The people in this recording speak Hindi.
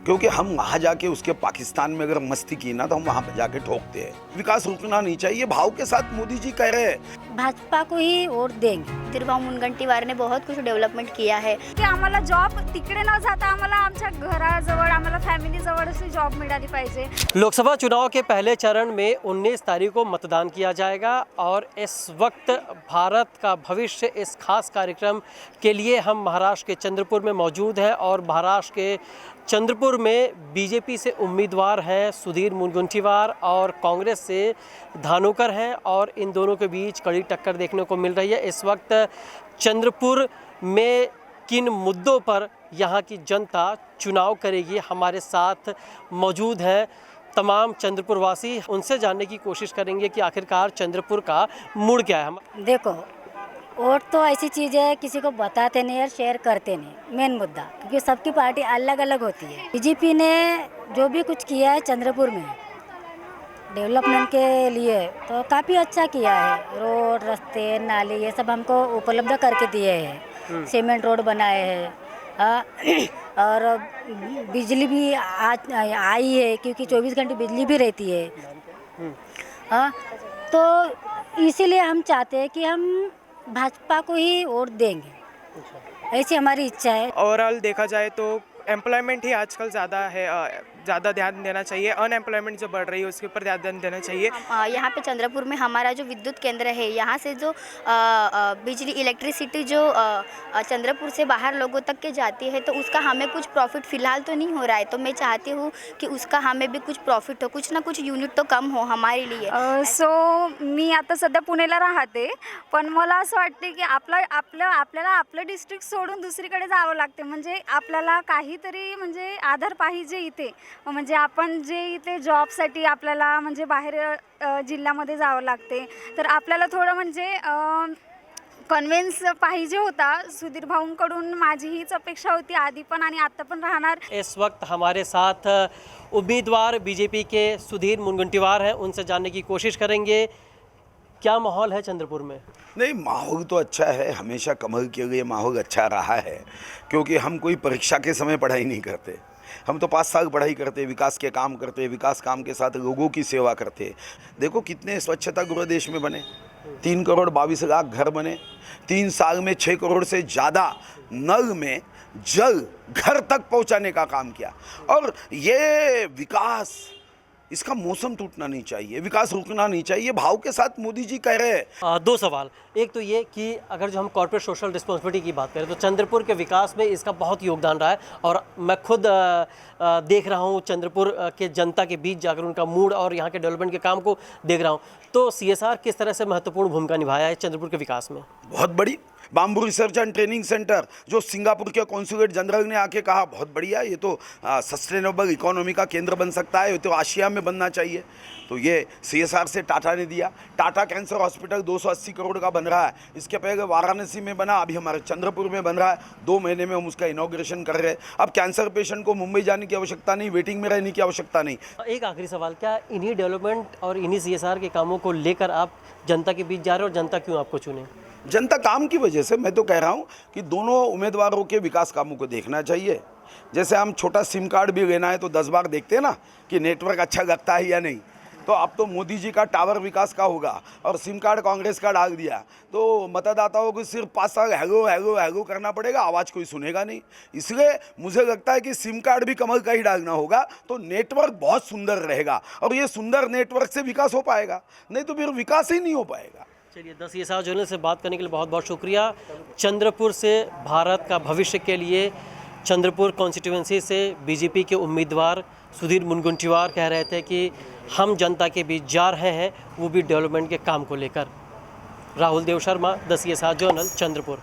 क्योंकि हम वहाँ जाके उसके पाकिस्तान में अगर मस्ती की ना तो हम वहाँ पे जाके ठोकते हैं। विकास रुकना नहीं चाहिए, भाव के साथ मोदी जी कह रहे हैं। भाजपा को ही वोट देंगे। सुधीरभाऊ मुनगंटीवार ने बहुत कुछ डेव्हलपमेंट किया है की आम्हाला जॉब तिकडे न जाता आम्हाला आमच्या घराजवळ आम्हाला फॅमिली जवळ अशी जॉब मिळाली पाहिजे। लोकसभा चुनाव के पहले चरण में 19 तारीख को मतदान किया जाएगा और इस वक्त भारत का भविष्य इस खास कार्यक्रम के लिए हम महाराष्ट्र के चंद्रपुर में मौजूद हैं और महाराष्ट्र के चंद्रपुर में बीजेपी से उम्मीदवार हैं सुधीर मुनगंटीवार और कांग्रेस से धानोकर हैं और इन दोनों के बीच कड़ी टक्कर देखने को मिल रही है। इस वक्त चंद्रपुर में किन मुद्दों पर यहाँ की जनता चुनाव करेगी, हमारे साथ मौजूद हैं तमाम चंद्रपुर वासी। उनसे जानने की कोशिश करेंगे कि आखिरकार चंद्रपुर का मूड क्या है। देखो, वोट तो ऐसी चीज़ है किसी को बताते नहीं और शेयर करते नहीं, मेन मुद्दा, क्योंकि सबकी पार्टी अलग अलग होती है। बीजेपी ने जो भी कुछ किया है चंद्रपुर में डेवलपमेंट के लिए तो काफ़ी अच्छा किया है। रोड, रास्ते, नाली ये सब हमको उपलब्ध करके दिए हैं। सीमेंट रोड बनाए हैं और बिजली भी आज आई है, क्योंकि 24 घंटे बिजली भी रहती है। तो इसीलिए हम चाहते हैं कि हम भाजपा को ही वोट देंगे, ऐसी हमारी इच्छा है। ओवरऑल देखा जाए तो एम्प्लॉयमेंट ही आजकल ज़्यादा है, ज़्यादा ध्यान देना चाहिए। अनएम्प्लॉयमेंट जो बढ़ रही है उसके ऊपर ध्यान देना चाहिए। यहाँ पे चंद्रपुर में हमारा जो विद्युत केंद्र है, यहाँ से जो बिजली इलेक्ट्रिसिटी जो चंद्रपुर से बाहर लोगों तक के जाती है, तो उसका हमें कुछ प्रॉफिट फ़िलहाल तो नहीं हो रहा है। तो मैं चाहती हूँ कि उसका हमें भी कुछ प्रॉफिट हो, कुछ ना कुछ युनिट तो कम हो हमारे लिए। सो मी आता सध्या पुण्याला राहते, पण मला असं वाटते की आपल्याला आपलं डिस्ट्रिक्ट सोडून दुसरीकडे जावं लागते। म्हणजे आपल्याला काहीतरी म्हणजे आधार पाहिजे इथे, म्हणजे आपण जे इथे जॉबसाठी आपल्याला म्हणजे बाहेर जिल्ह्यामध्ये जावं लागते, तर आपल्याला थोडं म्हणजे कन्व्हिन्स पाहिजे होता। सुधीर भाऊंकडून माझी हीच अपेक्षा होती आधी पण आणि आता पण राहणार। इस वक्त हमारे साथ उम्मीदवार बीजेपी के सुधीर मुनगंटीवार हैं, उनसे जानने की कोशिश करेंगे क्या माहौल है चंद्रपुर में। नहीं, माहौल तो अच्छा है, हमेशा कमल के लिए माहौल अच्छा रहा है, क्योंकि हम कोई परीक्षा के समय पढ़ाई नहीं करते। हम तो 5 साल पढ़ाई करते, विकास के काम करते, विकास काम के साथ लोगों की सेवा करते। देखो कितने स्वच्छता गृह देश में बने, 3 करोड़ 22 लाख घर बने, 3 साल में 6 करोड़ से ज़्यादा नल में जल घर तक पहुंचाने का काम किया। और ये विकास, इसका मौसम टूटना नहीं चाहिए, विकास रुकना नहीं चाहिए, भाव के साथ मोदी जी कह रहे हैं। 2 सवाल। एक तो ये कि अगर जो हम कॉर्पोरेट सोशल रिस्पॉन्सिबिलिटी की बात करें तो चंद्रपुर के विकास में इसका बहुत योगदान रहा है और मैं खुद देख रहा हूँ चंद्रपुर के जनता के बीच जाकर उनका मूड और यहाँ के डेवलपमेंट के काम को देख रहा हूँ। तो CSR किस तरह से महत्वपूर्ण भूमिका निभाया है चंद्रपुर के विकास में? बहुत बड़ी। Bamboo research and training centre जो सिंगापुर के कॉन्सुलेट जनरल ने आके कहा बहुत बढ़िया, ये तो सस्टेनेबल इकोनॉमी का केंद्र बन सकता है, ये तो आशिया में बनना चाहिए। तो ये CSR से टाटा ने दिया। टाटा कैंसर हॉस्पिटल 280 करोड़ का बन रहा है, इसके पहले वाराणसी में बना, अभी हमारे चंद्रपुर में बन रहा है। 2 महीने में हम उसका इनॉग्रेशन कर रहे हैं। अब कैंसर पेशेंट को मुंबई जाने की आवश्यकता नहीं, वेटिंग में रहने की आवश्यकता नहीं। एक आखिरी सवाल, क्या इन्हीं डेवलपमेंट और इन्हीं CSR के कामों को लेकर आप जनता के बीच जा रहे हो और जनता क्यों आपको चुने? जनता काम की वजह से। मैं तो कह रहा हूँ कि दोनों उम्मीदवारों के विकास कामों को देखना चाहिए। जैसे हम छोटा सिम कार्ड भी लेना है तो 10 बार देखते हैं ना कि नेटवर्क अच्छा लगता है या नहीं। तो अब तो मोदी जी का टावर विकास का होगा और सिम कार्ड कांग्रेस का डाल दिया तो मतदाताओं को सिर्फ 5 साल हैगो हैगो हैगो करना पड़ेगा, आवाज़ कोई सुनेगा नहीं। इसलिए मुझे लगता है कि सिम कार्ड भी कमल का ही डालना होगा तो नेटवर्क बहुत सुंदर रहेगा और ये सुंदर नेटवर्क से विकास हो पाएगा, नहीं तो फिर विकास ही नहीं हो पाएगा। चलिए, 10 CSR चैनल से बात करने के लिए बहुत बहुत शुक्रिया। चंद्रपुर से भारत का भविष्य के लिए चंद्रपुर कॉन्स्टिट्यूएंसी से बीजेपी के उम्मीदवार सुधीर मुनगंटीवार कह रहे थे कि हम जनता के बीच जा रहे हैं, वो भी डेवलपमेंट के काम को लेकर। Rahul Dev Sharma, 10 CSR channel, Chandrapur.